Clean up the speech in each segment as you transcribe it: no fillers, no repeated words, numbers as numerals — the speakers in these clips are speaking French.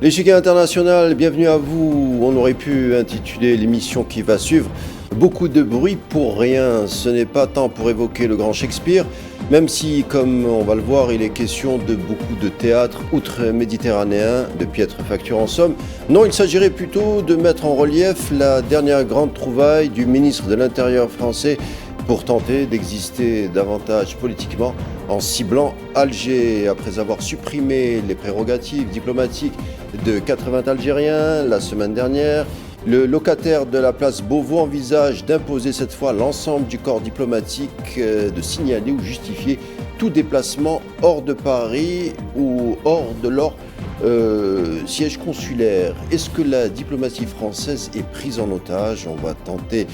L'échiquier international, bienvenue à vous. On aurait pu intituler l'émission qui va suivre beaucoup de bruit pour rien. Ce n'est pas tant pour évoquer le grand Shakespeare, même si, comme on va le voir, il est question de beaucoup de théâtre outre-méditerranéen, de piètre facture en somme. Non, il s'agirait plutôt de mettre en relief la dernière grande trouvaille du ministre de l'Intérieur français pour tenter d'exister davantage politiquement en ciblant Alger. Après avoir supprimé les prérogatives diplomatiques de 80 Algériens la semaine dernière, le locataire de la place Beauvau envisage d'imposer cette fois l'ensemble du corps diplomatique de signaler ou justifier tout déplacement hors de Paris ou hors de leur siège consulaire. Est-ce que la diplomatie française est prise en otage? On va tenter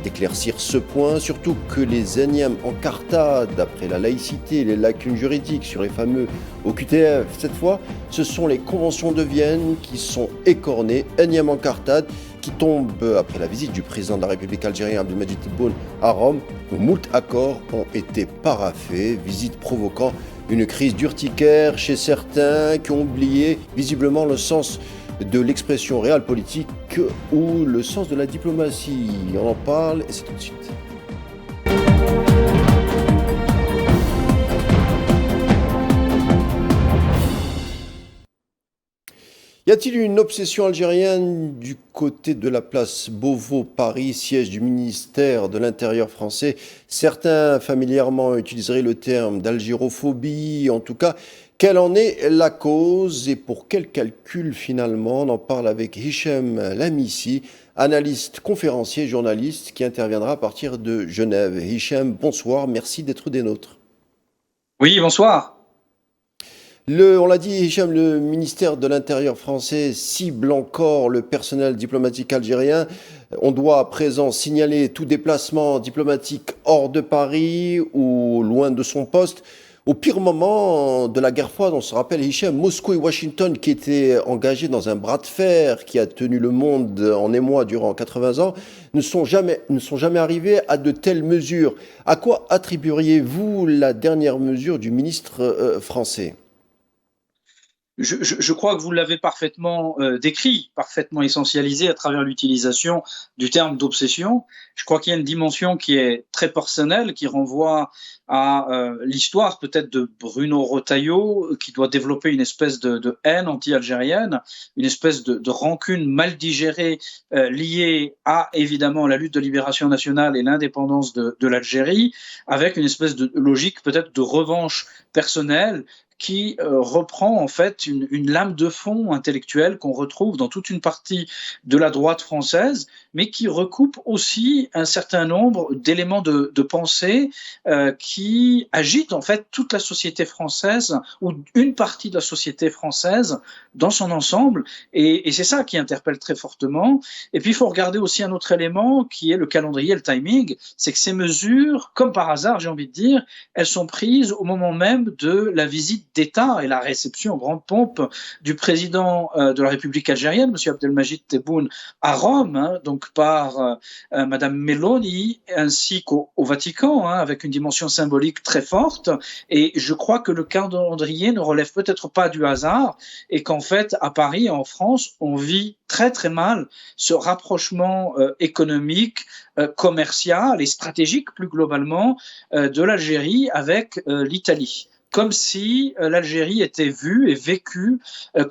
d'éclaircir ce point, surtout que les énièmes encartades après la laïcité, les lacunes juridiques sur les fameux OQTF, cette fois, ce sont les conventions de Vienne qui sont écornées, énième encartade qui tombe après la visite du président de la République algérienne Abdelmadjid Tebboune à Rome, où moult accords ont été paraphés, visite provoquant une crise d'urticaire chez certains qui ont oublié visiblement le sens de l'expression réelle politique ou le sens de la diplomatie. On en parle et c'est tout de suite. Y a-t-il une obsession algérienne du côté de la place Beauvau, Paris, siège du ministère de l'Intérieur français? Certains familièrement utiliseraient le terme d'algérophobie. En tout cas, quelle en est la cause et pour quel calcul finalement? On en parle avec Hichem Lamisi, analyste, conférencier, journaliste qui interviendra à partir de Genève. Hichem, bonsoir, merci d'être des nôtres. Oui, bonsoir. On l'a dit, Hicham, le ministère de l'Intérieur français cible encore le personnel diplomatique algérien. On doit à présent signaler tout déplacement diplomatique hors de Paris ou loin de son poste. Au pire moment de la guerre froide, on se rappelle, Hicham, Moscou et Washington qui étaient engagés dans un bras de fer qui a tenu le monde en émoi durant 80 ans, ne sont jamais arrivés à de telles mesures. À quoi attribueriez-vous la dernière mesure du ministre français ? Je crois que vous l'avez parfaitement décrit, parfaitement essentialisé à travers l'utilisation du terme d'obsession. Je crois qu'il y a une dimension qui est très personnelle, qui renvoie à l'histoire peut-être de Bruno Retailleau, qui doit développer une espèce de haine anti-algérienne, une espèce de rancune mal digérée liée à évidemment la lutte de libération nationale et l'indépendance de l'Algérie, avec une espèce de logique peut-être de revanche personnelle qui reprend en fait une lame de fond intellectuelle qu'on retrouve dans toute une partie de la droite française, mais qui recoupe aussi un certain nombre d'éléments de pensée qui agitent en fait toute la société française ou une partie de la société française dans son ensemble. Et c'est ça qui interpelle très fortement. Et puis il faut regarder aussi un autre élément qui est le calendrier, le timing, c'est que ces mesures, comme par hasard, j'ai envie de dire, elles sont prises au moment même de la visite d'État et la réception en grande pompe du président de la République algérienne, M. Abdelmadjid Tebboune, à Rome, hein, donc par Madame Meloni, ainsi qu'au Vatican, hein, avec une dimension symbolique très forte. Et je crois que le calendrier ne relève peut-être pas du hasard et qu'en fait, à Paris et en France, on vit très très mal ce rapprochement économique, commercial et stratégique plus globalement de l'Algérie avec l'Italie, comme si l'Algérie était vue et vécue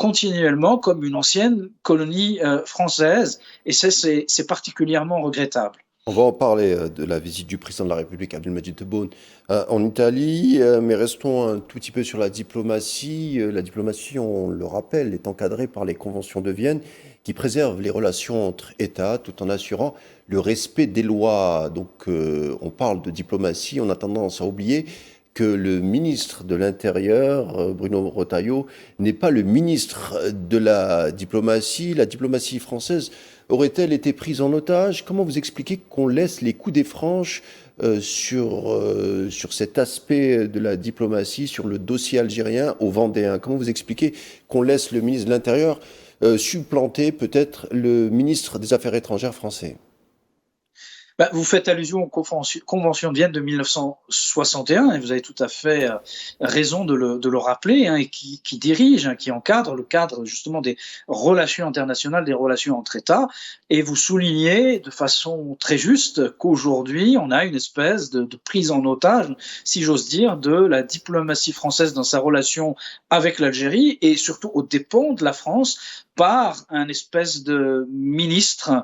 continuellement comme une ancienne colonie française, et c'est particulièrement regrettable. On va en parler de la visite du président de la République, Abdelmadjid Tebboune, en Italie, mais restons un tout petit peu sur la diplomatie. La diplomatie, on le rappelle, est encadrée par les conventions de Vienne qui préservent les relations entre États tout en assurant le respect des lois. Donc on parle de diplomatie, on a tendance à oublier que le ministre de l'Intérieur, Bruno Retailleau, n'est pas le ministre de la diplomatie. La diplomatie française aurait-elle été prise en otage? Comment vous expliquez qu'on laisse les coups des franches sur cet aspect de la diplomatie, sur le dossier algérien aux Vendéens? Comment vous expliquez qu'on laisse le ministre de l'Intérieur supplanter peut-être le ministre des Affaires étrangères français? Vous faites allusion aux conventions de Vienne de 1961 et vous avez tout à fait raison de le rappeler, et qui dirige, qui encadre le cadre justement des relations internationales, des relations entre États. Et vous soulignez de façon très juste qu'aujourd'hui, on a une espèce de prise en otage, si j'ose dire, de la diplomatie française dans sa relation avec l'Algérie et surtout aux dépens de la France par un espèce de ministre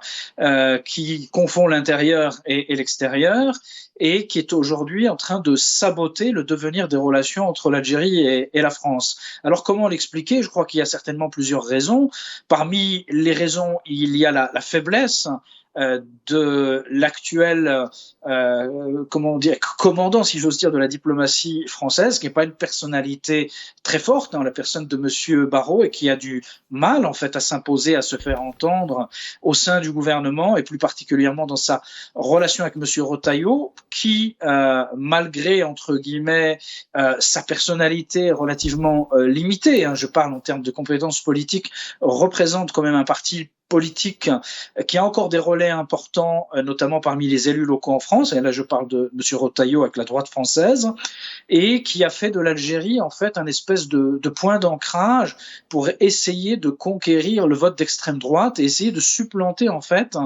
qui confond l'intérieur et l'extérieur et qui est aujourd'hui en train de saboter le devenir des relations entre l'Algérie et la France. Alors comment l'expliquer? Je crois qu'il y a certainement plusieurs raisons. Parmi les raisons, il y a la faiblesse de l'actuel commandant, si j'ose dire, de la diplomatie française, qui n'est pas une personnalité très forte, la personne de Monsieur Barrot, et qui a du mal en fait à s'imposer, à se faire entendre au sein du gouvernement, et plus particulièrement dans sa relation avec Monsieur Retailleau, qui malgré entre guillemets sa personnalité relativement limitée, je parle en termes de compétences politiques, représente quand même un parti politique qui a encore des relais importants, notamment parmi les élus locaux en France, et là je parle de M. Retailleau avec la droite française, et qui a fait de l'Algérie en fait un espèce de point d'ancrage pour essayer de conquérir le vote d'extrême droite et essayer de supplanter en fait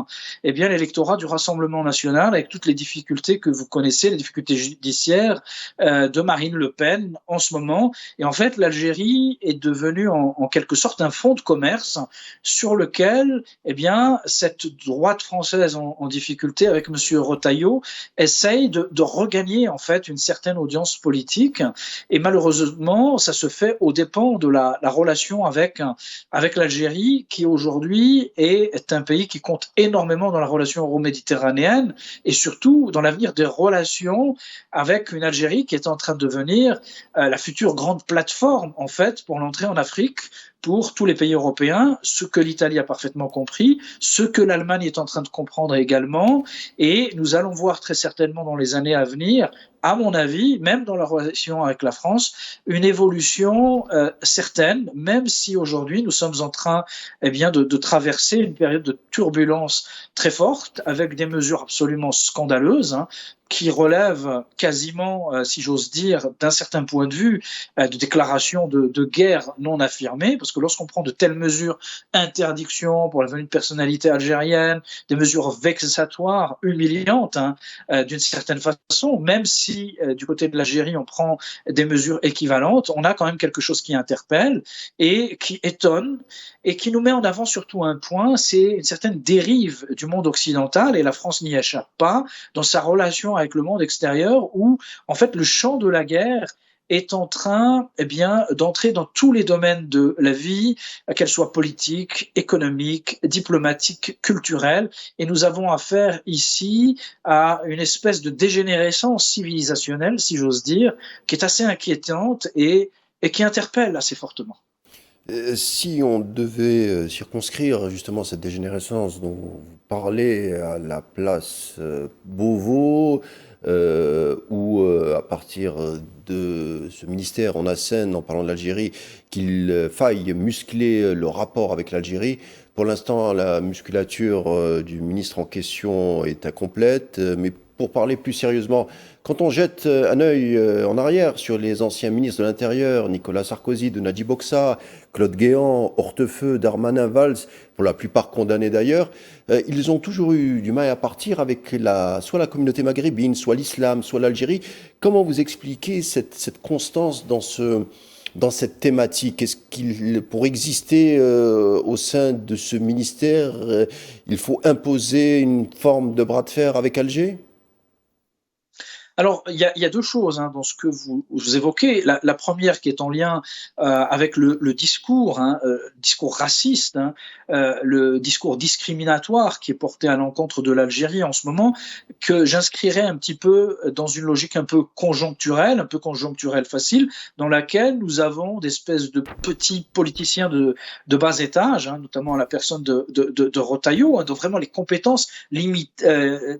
l'électorat du Rassemblement national avec toutes les difficultés que vous connaissez, les difficultés judiciaires de Marine Le Pen en ce moment. Et en fait, l'Algérie est devenue en quelque sorte un fonds de commerce sur lequel cette droite française en difficulté avec M. Retailleau essaye de regagner en fait une certaine audience politique, et malheureusement ça se fait aux dépens de la relation avec l'Algérie, qui aujourd'hui est un pays qui compte énormément dans la relation euro-méditerranéenne et surtout dans l'avenir des relations avec une Algérie qui est en train de devenir la future grande plateforme en fait pour l'entrée en Afrique pour tous les pays européens, ce que l'Italie a parfaitement compris, ce que l'Allemagne est en train de comprendre également, et nous allons voir très certainement dans les années à venir, à mon avis, même dans la relation avec la France, une évolution certaine, même si aujourd'hui nous sommes en train de traverser une période de turbulence très forte, avec des mesures absolument scandaleuses, qui relèvent quasiment, si j'ose dire, d'un certain point de vue, de déclaration de guerre non affirmée, parce que lorsqu'on prend de telles mesures, interdiction pour la venue de personnalités algériennes, des mesures vexatoires, humiliantes, d'une certaine façon, même si du côté de l'Algérie on prend des mesures équivalentes, on a quand même quelque chose qui interpelle et qui étonne et qui nous met en avant surtout un point, c'est une certaine dérive du monde occidental, et la France n'y échappe pas, dans sa relation avec le monde extérieur, où en fait le champ de la guerre est en train d'entrer dans tous les domaines de la vie, qu'elle soit politique, économique, diplomatique, culturelle, et nous avons affaire ici à une espèce de dégénérescence civilisationnelle, si j'ose dire, qui est assez inquiétante et qui interpelle assez fortement. Si on devait circonscrire justement cette dégénérescence dont vous parlez à la place Beauvau, où à partir de ce ministère, on assène, en parlant de l'Algérie, qu'il faille muscler le rapport avec l'Algérie. Pour l'instant, la musculature du ministre en question est incomplète, mais pour parler plus sérieusement, quand on jette un œil en arrière sur les anciens ministres de l'Intérieur, Nicolas Sarkozy, de Najib Bokssa, Claude Guéant, Hortefeux, Darmanin, Valls, pour la plupart condamnés d'ailleurs, ils ont toujours eu du mal à partir avec soit la communauté maghrébine, soit l'islam, soit l'Algérie. Comment vous expliquez cette constance dans cette thématique? Est-ce qu'il, pour exister au sein de ce ministère, il faut imposer une forme de bras de fer avec Alger ? Alors, il y a deux choses dans ce que vous évoquez. La première qui est en lien avec le discours, discours raciste, le discours discriminatoire qui est porté à l'encontre de l'Algérie en ce moment, que j'inscrirais un petit peu dans une logique un peu conjoncturelle facile, dans laquelle nous avons des espèces de petits politiciens de bas étage, notamment la personne de Retailleau, dont vraiment les compétences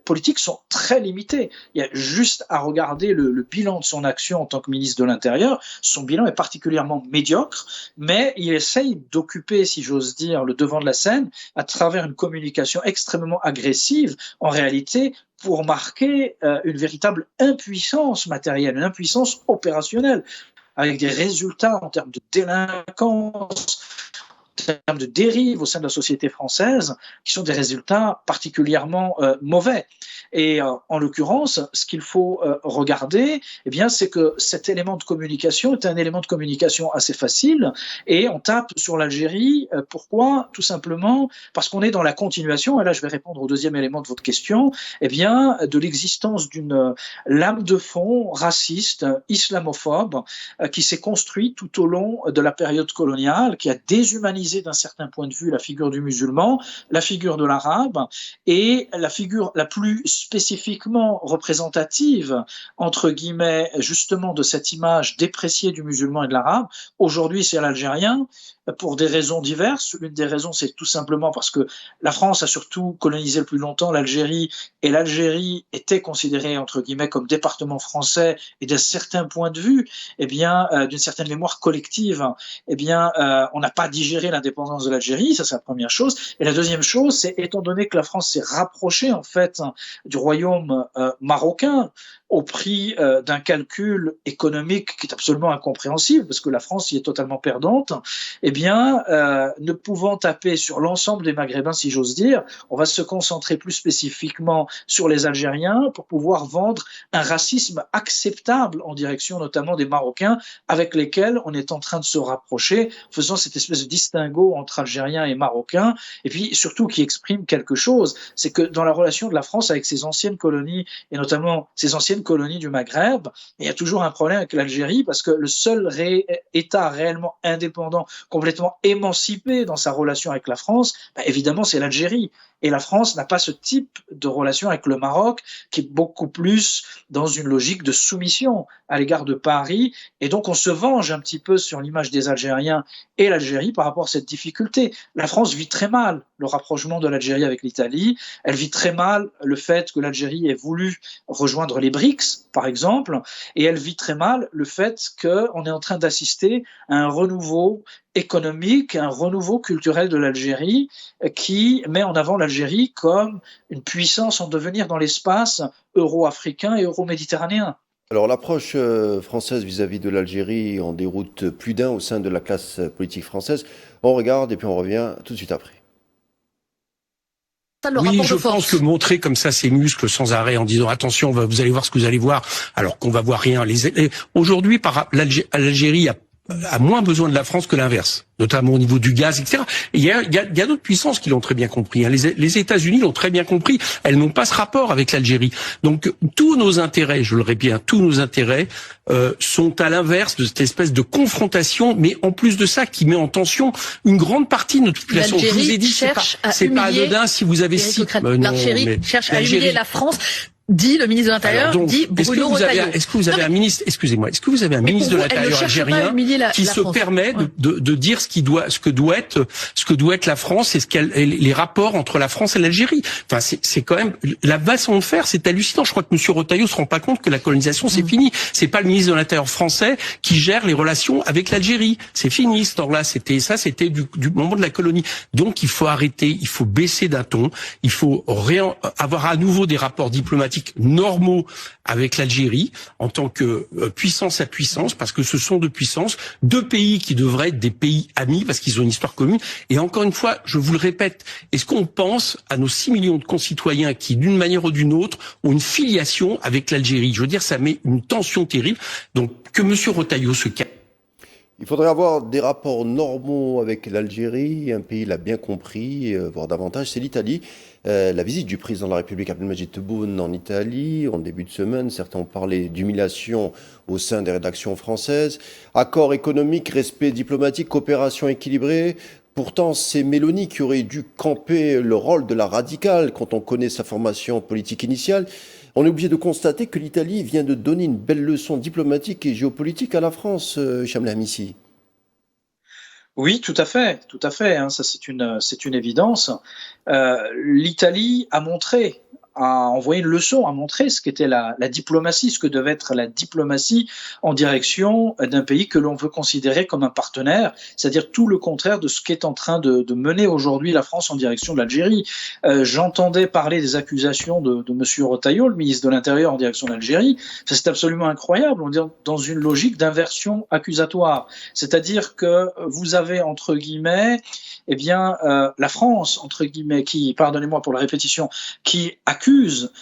politiques sont très limitées. Il y a juste à regarder le bilan de son action en tant que ministre de l'Intérieur, son bilan est particulièrement médiocre, mais il essaye d'occuper, si j'ose dire, le devant de la scène à travers une communication extrêmement agressive, en réalité, pour marquer une véritable impuissance matérielle, une impuissance opérationnelle, avec des résultats en termes de délinquance, en termes de dérive au sein de la société française, qui sont des résultats particulièrement mauvais. Et en l'occurrence, ce qu'il faut regarder, eh bien, c'est que cet élément de communication est un élément de communication assez facile, et on tape sur l'Algérie. Pourquoi ? Tout simplement parce qu'on est dans la continuation, et là je vais répondre au deuxième élément de votre question, eh bien, de l'existence d'une lame de fond raciste, islamophobe, qui s'est construite tout au long de la période coloniale, qui a déshumanisé d'un certain point de vue la figure du musulman, la figure de l'arabe, et la figure la plus spécifiquement représentative, entre guillemets, justement de cette image dépréciée du musulman et de l'arabe, aujourd'hui c'est l'Algérien, pour des raisons diverses. L'une des raisons, c'est tout simplement parce que la France a surtout colonisé le plus longtemps l'Algérie, et l'Algérie était considérée, entre guillemets, comme département français, et d'un certain point de vue, eh bien, d'une certaine mémoire collective, eh bien, on n'a pas digéré l'indépendance de l'Algérie, ça c'est la première chose. Et la deuxième chose, c'est étant donné que la France s'est rapprochée, en fait, du royaume marocain, au prix d'un calcul économique qui est absolument incompréhensible, parce que la France y est totalement perdante, eh bien, ne pouvant taper sur l'ensemble des Maghrébins, si j'ose dire, on va se concentrer plus spécifiquement sur les Algériens pour pouvoir vendre un racisme acceptable en direction notamment des Marocains, avec lesquels on est en train de se rapprocher, faisant cette espèce de distinguo entre Algériens et Marocains, et puis surtout qui exprime quelque chose, c'est que dans la relation de la France avec ses anciennes colonies, et notamment ses anciennes colonies du Maghreb, il y a toujours un problème avec l'Algérie, parce que le seul État réellement indépendant, complètement émancipé dans sa relation avec la France, évidemment c'est l'Algérie. Et la France n'a pas ce type de relation avec le Maroc, qui est beaucoup plus dans une logique de soumission à l'égard de Paris. Et donc on se venge un petit peu sur l'image des Algériens et l'Algérie par rapport à cette difficulté. La France vit très mal le rapprochement de l'Algérie avec l'Italie. Elle vit très mal le fait que l'Algérie ait voulu rejoindre les BRICS, par exemple. Et elle vit très mal le fait qu'on est en train d'assister à un renouveau économique, un renouveau culturel de l'Algérie qui met en avant l'Algérie comme une puissance en devenir dans l'espace euro-africain et euro-méditerranéen. Alors l'approche française vis-à-vis de l'Algérie en déroute plus d'un au sein de la classe politique française. On regarde et puis on revient tout de suite après. Oui, je pense que montrer comme ça ses muscles sans arrêt en disant attention, vous allez voir ce que vous allez voir, alors qu'on va voir rien. Aujourd'hui, l'Algérie a moins besoin de la France que l'inverse, notamment au niveau du gaz, etc. Et il y a d'autres puissances qui l'ont très bien compris. Les États-Unis l'ont très bien compris. Elles n'ont pas ce rapport avec l'Algérie. Donc tous nos intérêts, je le répète, tous nos intérêts sont à l'inverse de cette espèce de confrontation, mais en plus de ça, qui met en tension une grande partie de notre population. Je vous ai dit, c'est pas anodin si vous avez l'Algérie cherche à humilier la France. Dit le ministre de l'Intérieur, dit Bruno Retailleau. Est-ce que vous avez un ministre, excusez-moi, est-ce que vous avez un ministre de l'Intérieur algérien qui se permet de dire ce que doit être la France et les rapports entre la France et l'Algérie? Enfin, c'est quand même, la façon de faire, c'est hallucinant. Je crois que monsieur Retailleau se rend pas compte que la colonisation, c'est fini. C'est pas le ministre de l'Intérieur français qui gère les relations avec l'Algérie. C'est fini, ce temps-là. C'était du moment de la colonie. Donc, il faut arrêter, il faut baisser d'un ton, il faut avoir à nouveau des rapports diplomatiques normaux avec l'Algérie en tant que puissance à puissance, parce que ce sont deux puissances, deux pays qui devraient être des pays amis parce qu'ils ont une histoire commune. Et encore une fois, je vous le répète, est-ce qu'on pense à nos 6 millions de concitoyens qui, d'une manière ou d'une autre, ont une filiation avec l'Algérie? Je veux dire, ça met une tension terrible. Donc, que M. Retailleau se calme. Il faudrait avoir des rapports normaux avec l'Algérie. Un pays l'a bien compris, voire davantage, c'est l'Italie. La visite du président de la République, Abdelmadjid Tebboune, en Italie, en début de semaine, certains ont parlé d'humiliation au sein des rédactions françaises. Accord économique, respect diplomatique, coopération équilibrée. Pourtant, c'est Meloni qui aurait dû camper le rôle de la radicale quand on connaît sa formation politique initiale. On est obligé de constater que l'Italie vient de donner une belle leçon diplomatique et géopolitique à la France, Hicham El Hamisi. Oui, tout à fait, hein, ça c'est une évidence. L'Italie a montré a envoyé une leçon, a montré ce qu'était la diplomatie, ce que devait être la diplomatie en direction d'un pays que l'on veut considérer comme un partenaire, c'est-à-dire tout le contraire de ce qu'est en train de mener aujourd'hui la France en direction de l'Algérie. J'entendais parler des accusations de M. Retailleau, le ministre de l'Intérieur en direction de l'Algérie. C'est absolument incroyable, on est dans une logique d'inversion accusatoire, c'est-à-dire que vous avez, entre guillemets, eh bien, la France, entre guillemets, qui, pardonnez-moi pour la répétition, qui accuse,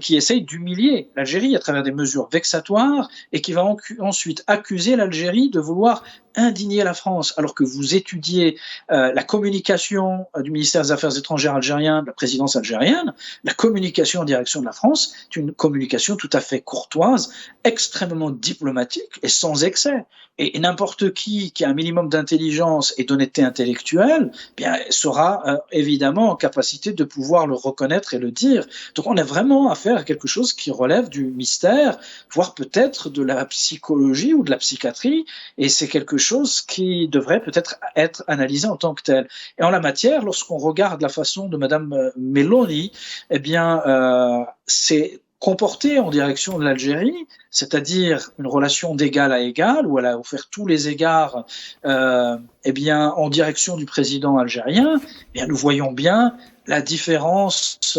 qui essaye d'humilier l'Algérie à travers des mesures vexatoires et qui va ensuite accuser l'Algérie de vouloir indigner la France, alors que vous étudiez la communication du ministère des Affaires étrangères algérien, de la présidence algérienne, la communication en direction de la France est une communication tout à fait courtoise, extrêmement diplomatique et sans excès. Et n'importe qui a un minimum d'intelligence et d'honnêteté intellectuelle, bien, sera évidemment en capacité de pouvoir le reconnaître et le dire. Donc on a vraiment affaire à quelque chose qui relève du mystère, voire peut-être de la psychologie ou de la psychiatrie, et c'est quelque chose qui devrait peut-être être analysé en tant que tel. Et en la matière, lorsqu'on regarde la façon de Madame Meloni, eh bien, c'est comporté en direction de l'Algérie, c'est-à-dire une relation d'égal à égal, où elle a offert tous les égards eh bien, en direction du président algérien, eh bien, nous voyons bien la différence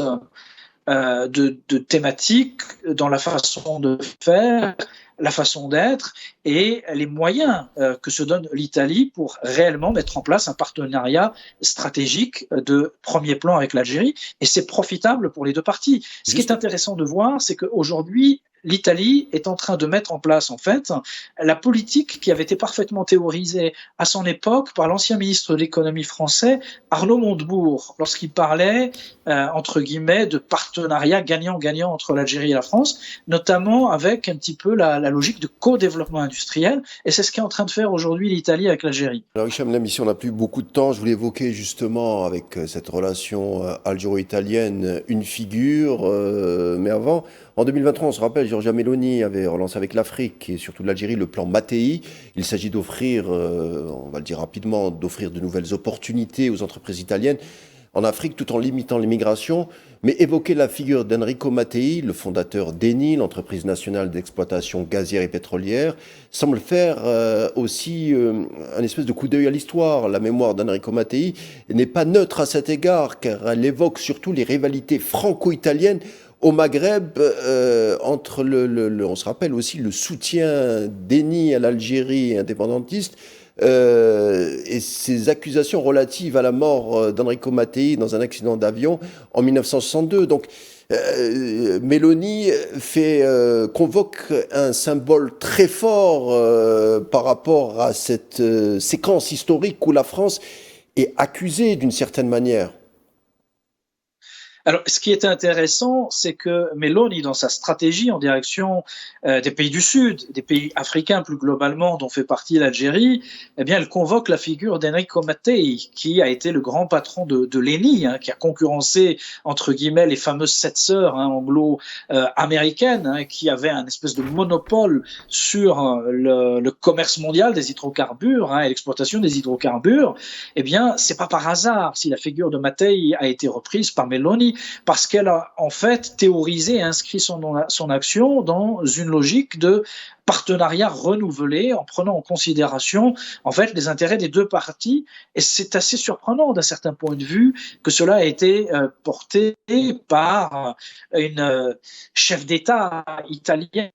de thématique dans la façon de faire, la façon d'être et les moyens que se donne l'Italie pour réellement mettre en place un partenariat stratégique de premier plan avec l'Algérie. Et c'est profitable pour les deux parties. Ce qui est intéressant de voir, c'est qu'aujourd'hui, l'Italie est en train de mettre en place, en fait, la politique qui avait été parfaitement théorisée à son époque par l'ancien ministre de l'économie français, Arnaud Montebourg, lorsqu'il parlait, entre guillemets, de partenariat gagnant-gagnant entre l'Algérie et la France, notamment avec un petit peu la logique de co-développement industriel. Et c'est ce qu'est en train de faire aujourd'hui l'Italie avec l'Algérie. Alors, Hicham Lemmi, on n'a plus beaucoup de temps. Je voulais évoquer justement, avec cette relation algéro-italienne, une figure, mais avant... En 2023, on se rappelle, Giorgia Meloni avait relancé avec l'Afrique et surtout l'Algérie le plan Mattei. Il s'agit d'offrir, on va le dire rapidement, d'offrir de nouvelles opportunités aux entreprises italiennes en Afrique tout en limitant l'immigration. Mais évoquer la figure d'Enrico Mattei, le fondateur d'Eni, l'entreprise nationale d'exploitation gazière et pétrolière, semble faire aussi un espèce de coup d'œil à l'histoire. La mémoire d'Enrico Mattei n'est pas neutre à cet égard, car elle évoque surtout les rivalités franco-italiennes au Maghreb, entre on se rappelle aussi le soutien d'Eni à l'Algérie indépendantiste et ses accusations relatives à la mort d'Enrico Mattei dans un accident d'avion en 1962. Donc, Meloni convoque un symbole très fort par rapport à cette séquence historique où la France est accusée d'une certaine manière. Alors, ce qui est intéressant, c'est que Meloni, dans sa stratégie en direction des pays du Sud, des pays africains plus globalement, dont fait partie l'Algérie, eh bien, elle convoque la figure d'Enrico Mattei, qui a été le grand patron de l'ENI, qui a concurrencé, entre guillemets, les fameuses 7 sœurs anglo-américaines, qui avaient un espèce de monopole sur le commerce mondial des hydrocarbures et l'exploitation des hydrocarbures. Eh bien, c'est pas par hasard si la figure de Mattei a été reprise par Meloni, parce qu'elle a en fait théorisé et inscrit son action dans une logique de partenariat renouvelé en prenant en considération en fait les intérêts des deux parties. Et c'est assez surprenant d'un certain point de vue que cela a été porté par une chef d'État italienne,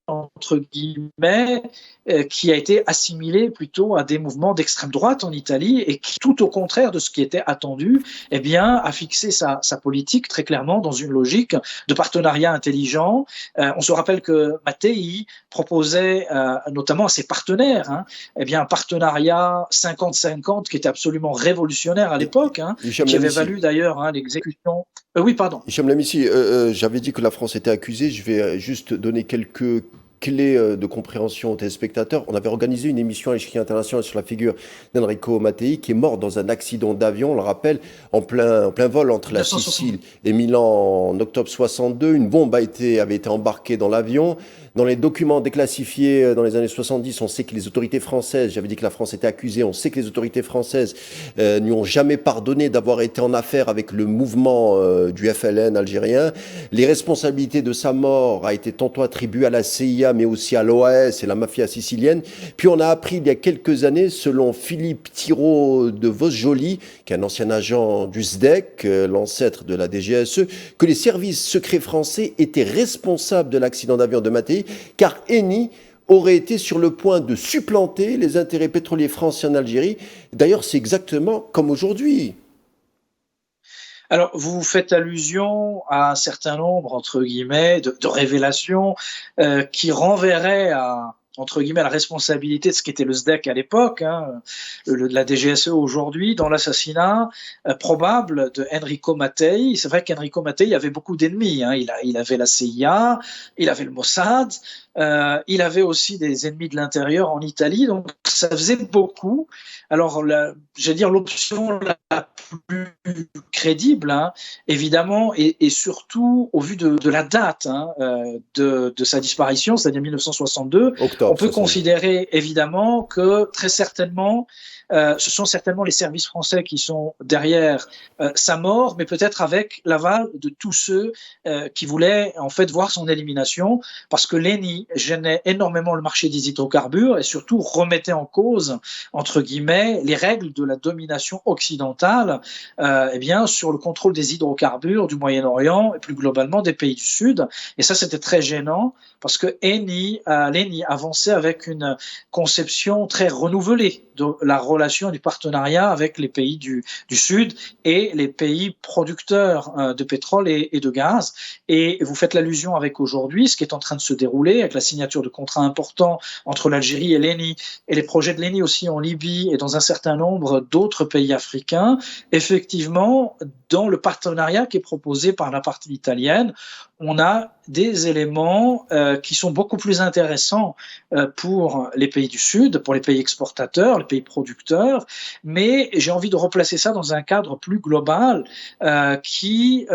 entre guillemets, qui a été assimilée plutôt à des mouvements d'extrême droite en Italie et qui, tout au contraire de ce qui était attendu, eh bien, a fixé sa politique très clairement dans une logique de partenariat intelligent. On se rappelle que Mattei proposait notamment à ses partenaires eh bien, un partenariat 50-50 qui était absolument révolutionnaire à l'époque, qui avait valu d'ailleurs l'exécution... oui, pardon. Hicham Lemmi, j'avais dit que la France était accusée. Je vais juste donner quelques clés de compréhension aux téléspectateurs. On avait organisé une émission à l'échiquier international sur la figure d'Enrico Mattei, qui est mort dans un accident d'avion, on le rappelle, en plein vol entre la Sicile et Milan en octobre 62. Une bombe avait été embarquée dans l'avion. Dans les documents déclassifiés dans les années 70, on sait que les autorités françaises, j'avais dit que la France était accusée, on sait que les autorités françaises n'y ont jamais pardonné d'avoir été en affaire avec le mouvement du FLN algérien. Les responsabilités de sa mort a été tantôt attribuées à la CIA, mais aussi à l'OAS et la mafia sicilienne. Puis on a appris il y a quelques années, selon Philippe Thiraud de Vosjoli, qui est un ancien agent du SDEC, l'ancêtre de la DGSE, que les services secrets français étaient responsables de l'accident d'avion de Mattei, car Eni aurait été sur le point de supplanter les intérêts pétroliers français en Algérie. D'ailleurs, c'est exactement comme aujourd'hui. Alors, vous faites allusion à un certain nombre, entre guillemets, de révélations qui renverraient à, entre guillemets, la responsabilité de ce qu'était le SDEC à l'époque, la DGSE aujourd'hui, dans l'assassinat probable de Enrico Mattei. C'est vrai qu'Enrico Mattei avait beaucoup d'ennemis. Il avait la CIA, il avait le Mossad, il avait aussi des ennemis de l'intérieur en Italie, donc ça faisait beaucoup. Alors, je vais dire l'option la plus crédible, évidemment, et surtout au vu de la date de sa disparition, c'est-à-dire 1962, on peut considérer évidemment que très certainement, ce sont certainement les services français qui sont derrière sa mort, mais peut-être avec l'aval de tous ceux qui voulaient en fait voir son élimination, parce que l'ENI gênait énormément le marché des hydrocarbures et surtout remettait en cause, entre guillemets, les règles de la domination occidentale sur le contrôle des hydrocarbures du Moyen-Orient et plus globalement des pays du Sud. Et ça, c'était très gênant parce que l'ENI avançait avec une conception très renouvelée de la relation du partenariat avec les pays du Sud et les pays producteurs de pétrole et de gaz. Et vous faites l'allusion avec aujourd'hui, ce qui est en train de se dérouler, avec la signature de contrats importants entre l'Algérie et l'ENI, et les projets de l'ENI aussi en Libye et dans un certain nombre d'autres pays africains. Effectivement, dans le partenariat qui est proposé par la partie italienne, on a des éléments qui sont beaucoup plus intéressants pour les pays du Sud, pour les pays exportateurs, les pays producteurs, mais j'ai envie de replacer ça dans un cadre plus global qui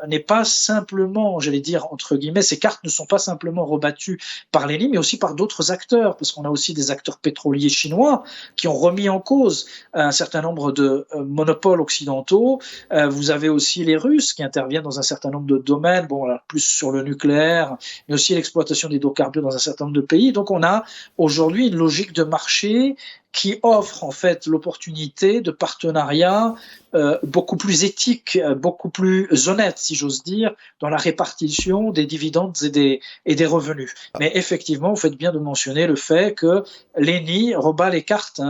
n'est pas simplement, j'allais dire, entre guillemets, ces cartes ne sont pas simplement rebattues par l'ENI, mais aussi par d'autres acteurs, parce qu'on a aussi des acteurs pétroliers chinois qui ont remis en cause un certain nombre de monopoles occidentaux. Vous avez aussi les Russes qui interviennent dans un certain nombre de domaines, bon, là, plus sur le nucléaire, mais aussi l'exploitation d'hydrocarbures dans un certain nombre de pays. Donc on a aujourd'hui une logique de marché qui offre en fait l'opportunité de partenariats beaucoup plus éthiques, beaucoup plus honnêtes, si j'ose dire, dans la répartition des dividendes et des revenus. Mais effectivement, vous faites bien de mentionner le fait que l'ENI rebat les cartes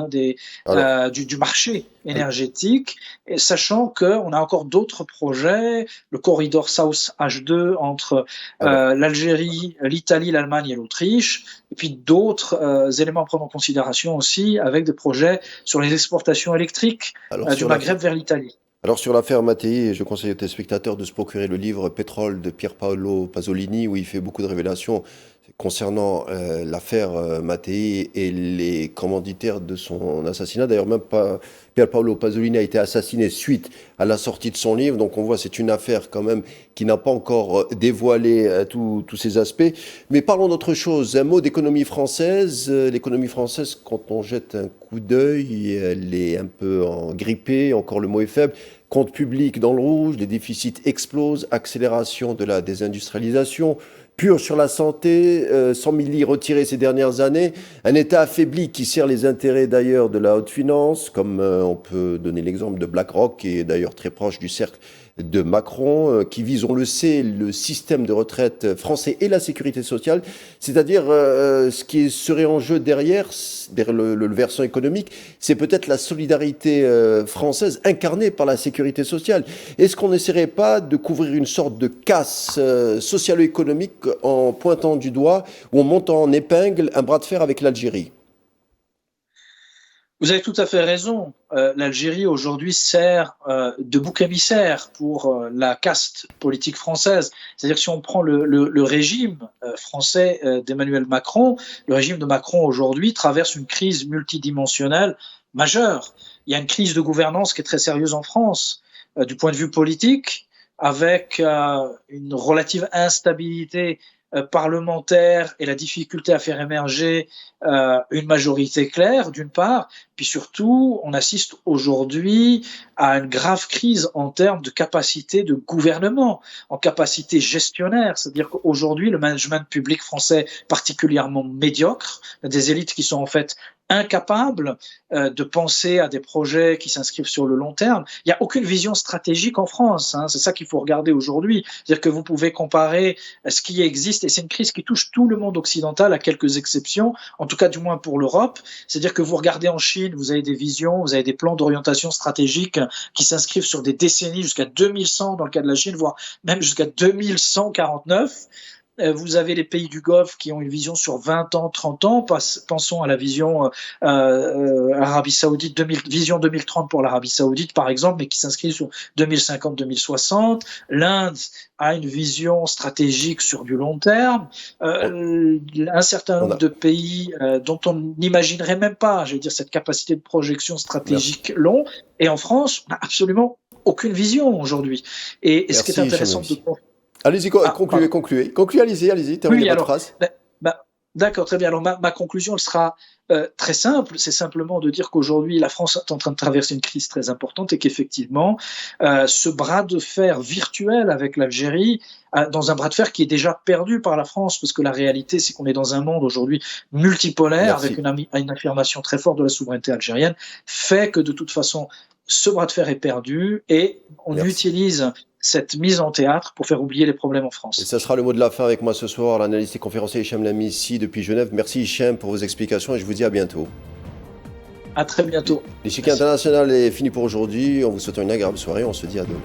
du marché énergétique, et sachant qu'on a encore d'autres projets, le corridor South H2 entre l'Algérie, l'Italie, l'Allemagne et l'Autriche, et puis d'autres éléments à prendre en considération aussi, avec des projets sur les exportations électriques du Maghreb vers l'Italie. Alors sur l'affaire Mattei, je conseille aux téléspectateurs de se procurer le livre Pétrole de Pier Paolo Pasolini, où il fait beaucoup de révélations concernant l'affaire Mattei et les commanditaires de son assassinat. D'ailleurs, même pas Pier Paolo Pasolini a été assassiné suite à la sortie de son livre. Donc on voit, c'est une affaire quand même qui n'a pas encore dévoilé tous ces aspects. Mais parlons d'autre chose. Un mot d'économie française. L'économie française, quand on jette un coup d'œil, elle est un peu grippée, encore le mot est faible. Compte public dans le rouge, les déficits explosent, accélération de la désindustrialisation, purge sur la santé, 100 000 lits retirés ces dernières années, un État affaibli qui sert les intérêts d'ailleurs de la haute finance, comme on peut donner l'exemple de BlackRock, qui est d'ailleurs très proche du cercle de Macron, qui vise, on le sait, le système de retraite français et la sécurité sociale, c'est-à-dire ce qui serait en jeu derrière le versant économique, c'est peut-être la solidarité française incarnée par la sécurité sociale. Est-ce qu'on n'essaierait pas de couvrir une sorte de casse socialo-économique en pointant du doigt ou en montant en épingle un bras de fer avec l'Algérie ? Vous avez tout à fait raison. L'Algérie aujourd'hui sert de bouc émissaire pour la caste politique française. C'est-à-dire que si on prend le régime français d'Emmanuel Macron, le régime de Macron aujourd'hui traverse une crise multidimensionnelle majeure. Il y a une crise de gouvernance qui est très sérieuse en France du point de vue politique, avec une relative instabilité parlementaire et la difficulté à faire émerger une majorité claire, d'une part, puis surtout, on assiste aujourd'hui à une grave crise en termes de capacité de gouvernement, en capacité gestionnaire, c'est-à-dire qu'aujourd'hui, le management public français est particulièrement médiocre, des élites qui sont en fait incapables de penser à des projets qui s'inscrivent sur le long terme. Il n'y a aucune vision stratégique en France, hein, c'est ça qu'il faut regarder aujourd'hui. C'est-à-dire que vous pouvez comparer ce qui existe, et c'est une crise qui touche tout le monde occidental à quelques exceptions, en tout cas du moins pour l'Europe. C'est-à-dire que vous regardez en Chine, vous avez des visions, vous avez des plans d'orientation stratégique qui s'inscrivent sur des décennies jusqu'à 2100 dans le cas de la Chine, voire même jusqu'à 2149. Vous avez les pays du Golfe qui ont une vision sur 20 ans, 30 ans. Pensons à la vision Arabie Saoudite, vision 2030 pour l'Arabie Saoudite, par exemple, mais qui s'inscrit sur 2050-2060. L'Inde a une vision stratégique sur du long terme. Un certain nombre de pays dont on n'imaginerait même pas, je veux dire, cette capacité de projection stratégique long. Et en France, on n'a absolument aucune vision aujourd'hui. Et ce qui est intéressant de allez-y, concluez, allez-y, terminez votre phrase. D'accord, très bien. Alors ma conclusion, elle sera très simple, c'est simplement de dire qu'aujourd'hui, la France est en train de traverser une crise très importante et qu'effectivement, ce bras de fer virtuel avec l'Algérie, dans un bras de fer qui est déjà perdu par la France, parce que la réalité, c'est qu'on est dans un monde aujourd'hui multipolaire, avec une affirmation très forte de la souveraineté algérienne, fait que de toute façon, ce bras de fer est perdu et on utilise cette mise en théâtre pour faire oublier les problèmes en France. Et ça sera le mot de la fin avec moi ce soir, l'analyste et conférencier Hicham Lamisi depuis Genève. Merci Hicham pour vos explications et je vous dis à bientôt. À très bientôt. L'échiquier international est fini pour aujourd'hui. On vous souhaite une agréable soirée. On se dit à demain.